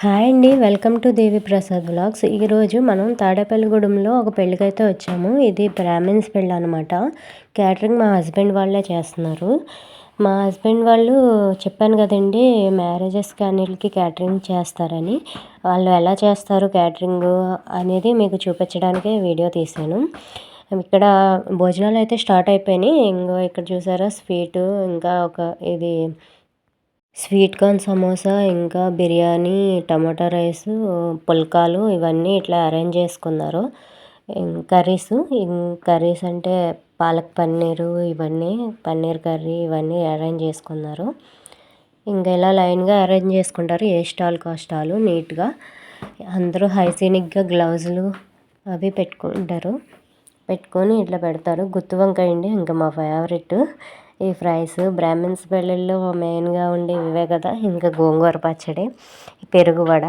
Hi అండి. Welcome to Devi Prasad vlogs. ఈరోజు మనం తాడేపల్లిగూడెంలో ఒక పెళ్ళికైతే వచ్చాము. ఇది బ్రాహ్మిన్స్ పెళ్ళి అనమాట. క్యాటరింగ్ మా హస్బెండ్ వాళ్ళే చేస్తున్నారు. మా హస్బెండ్ వాళ్ళు చెప్పాను కదండి, మ్యారేజెస్కి అన్నిటికి క్యాటరింగ్ చేస్తారని. వాళ్ళు ఎలా చేస్తారు క్యాటరింగ్ అనేది మీకు చూపించడానికే వీడియో తీశాను. ఇక్కడ భోజనాలు అయితే స్టార్ట్ అయిపోయినాయి. ఇంకో ఇక్కడ చూసారా స్వీటు, ఇంకా ఇది స్వీట్ కార్న్ సమోసా, ఇంకా బిర్యానీ, టమాటా రైసు, పుల్కాలు ఇవన్నీ ఇట్లా అరేంజ్ చేసుకున్నారు. కర్రీస్ అంటే పాలక్ పన్నీరు, ఇవన్నీ పన్నీర్ కర్రీ ఇవన్నీ అరేంజ్ చేసుకున్నారు. ఇంకా ఇలా లైన్గా అరేంజ్ చేసుకుంటారు, ఏ స్టాల్కి ఆ స్టాలు నీట్గా. అందరూ హైజీనిక్గా గ్లౌజులు అవి పెట్టుకొని ఇట్లా పెడతారు. గుత్తి వంకాయ అండి, ఇంకా మా ఫేవరెట్ ఈ ఫ్రైస్. బ్రాహ్మిన్స్ పెళ్ళిళ్ళు మెయిన్గా ఉండి ఇవే కదా. ఇంకా గోంగూర పచ్చడి, పెరుగు వడ,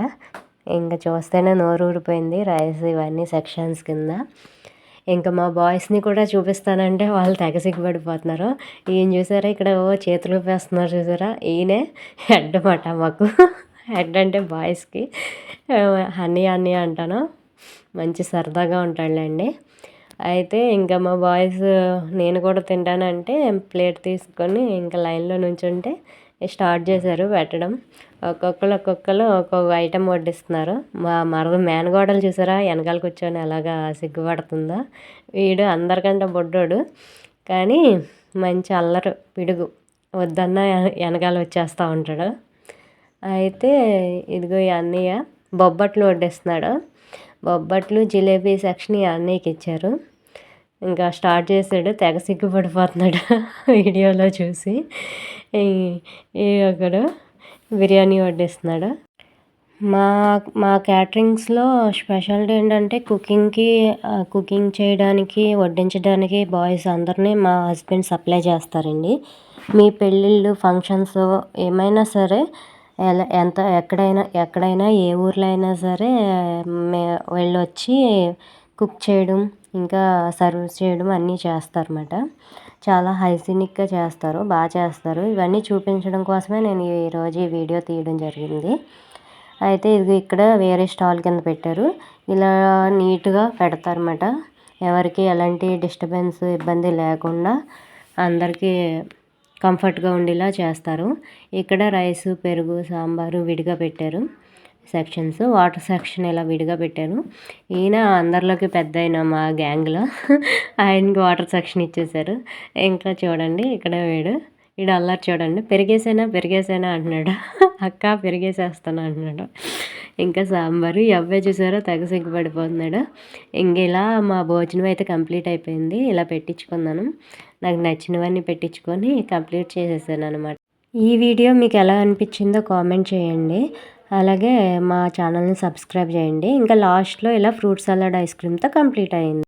ఇంకా చూస్తేనే నోరు ఊరిపోయింది. రైస్ ఇవన్నీ సెక్షన్స్ కింద. ఇంకా మా బాయ్స్ని కూడా చూపిస్తానంటే వాళ్ళు తెగ సిగ్గుపడిపోతున్నారు. ఈయన చూసారా ఇక్కడ చేతులు ఊపేస్తున్నారు చూసారా, ఈయనే హెడ్ అన్నమాట మాకు. హెడ్ అంటే బాయ్స్కి హనీ అంటాను. మంచి సరదాగా ఉంటాడులేండి. అయితే ఇంకా మా బాయ్స్ నేను కూడా తింటానంటే ప్లేట్ తీసుకొని ఇంకా లైన్లో నుంచుంటే స్టార్ట్ చేశారు పెట్టడం. ఒక్కొక్కరు ఒక్కొక్క ఐటెం వడ్డిస్తున్నారు. మా మేనగోడలు చూసారా వెనకాల కూర్చొని ఎలాగా సిగ్గుపడుతుందో. వీడు అందరికంటే బొడ్డోడు, కానీ మంచి అల్లరి పిడుగు, వద్దన్న వెనకాల వచ్చేస్తూ ఉంటాడు. అయితే ఇదిగో ఈ అన్నయ్య బొబ్బట్లు వడ్డిస్తున్నాడు. బొబ్బట్లు జిలేబీ సెక్షన్ ఈ అన్నయ్యకి ఇచ్చారు. ఇంకా స్టార్ట్ చేసాడు, తెగ సిగ్గుపడిపోతున్నాడు వీడియోలో చూసి. ఒకడు బిర్యానీ వడ్డిస్తున్నాడు. మా క్యాటరింగ్స్లో స్పెషాలిటీ ఏంటంటే కుకింగ్ చేయడానికి, వడ్డించడానికి బాయ్స్ అందరినీ మా హస్బెండ్ సప్లై చేస్తారండి. మీ పెళ్ళిళ్ళు ఫంక్షన్స్ ఏమైనా సరే, ఎక్కడైనా ఏ ఊర్లో అయినా సరే వెళ్ళొచ్చి కుక్ చేయడం, ఇంకా సర్వ్ చేయడం అన్నీ చేస్తారన్నమాట. చాలా హైజీనిక్గా చేస్తారు, బాగా చేస్తారు. ఇవన్నీ చూపించడం కోసమే నేను ఈరోజు ఈ వీడియో తీయడం జరిగింది. అయితే ఇది ఇక్కడ వేరే స్టాల్ కింద పెట్టారు. ఇలా నీట్గా పెడతారన్నమాట. ఎవరికి ఎలాంటి డిస్టర్బెన్స్ ఇబ్బంది లేకుండా అందరికీ కంఫర్ట్గా ఉండేలా చేస్తారు. ఇక్కడ రైసు, పెరుగు, సాంబారు విడిగా పెట్టారు సెక్షన్స్. వాటర్ సెక్షన్ ఇలా విడిగా పెట్టారు. ఈయన అందరిలోకి పెద్ద అయిన మా గ్యాంగ్లో ఆయనకి వాటర్ సెక్షన్ ఇచ్చేశారు. ఇంకా చూడండి ఇక్కడ వీడు అల్లరి చూడండి, పెరిగేసేనా అంటున్నాడు. అక్క పెరిగేసేస్తాను అంటున్నాడు. ఇంకా సాంబారు ఈ అబ్బాయి చూసారో తెగ సిగ్గుపడిపోతున్నాడు. ఇంక ఇలా మా భోజనం అయితే కంప్లీట్ అయిపోయింది. ఇలా పెట్టించుకున్నాను, నాకు నచ్చినవన్నీ పెట్టించుకొని కంప్లీట్ చేసేసాను అనమాట. ఈ వీడియో మీకు ఎలా అనిపించిందో కామెంట్ చేయండి. అలాగే మా ఛానల్ని సబ్స్క్రైబ్ చేయండి. ఇంకా లాస్ట్లో ఇలా ఫ్రూట్ సలాడ్ ఐస్ క్రీమ్తో కంప్లీట్ అయింది.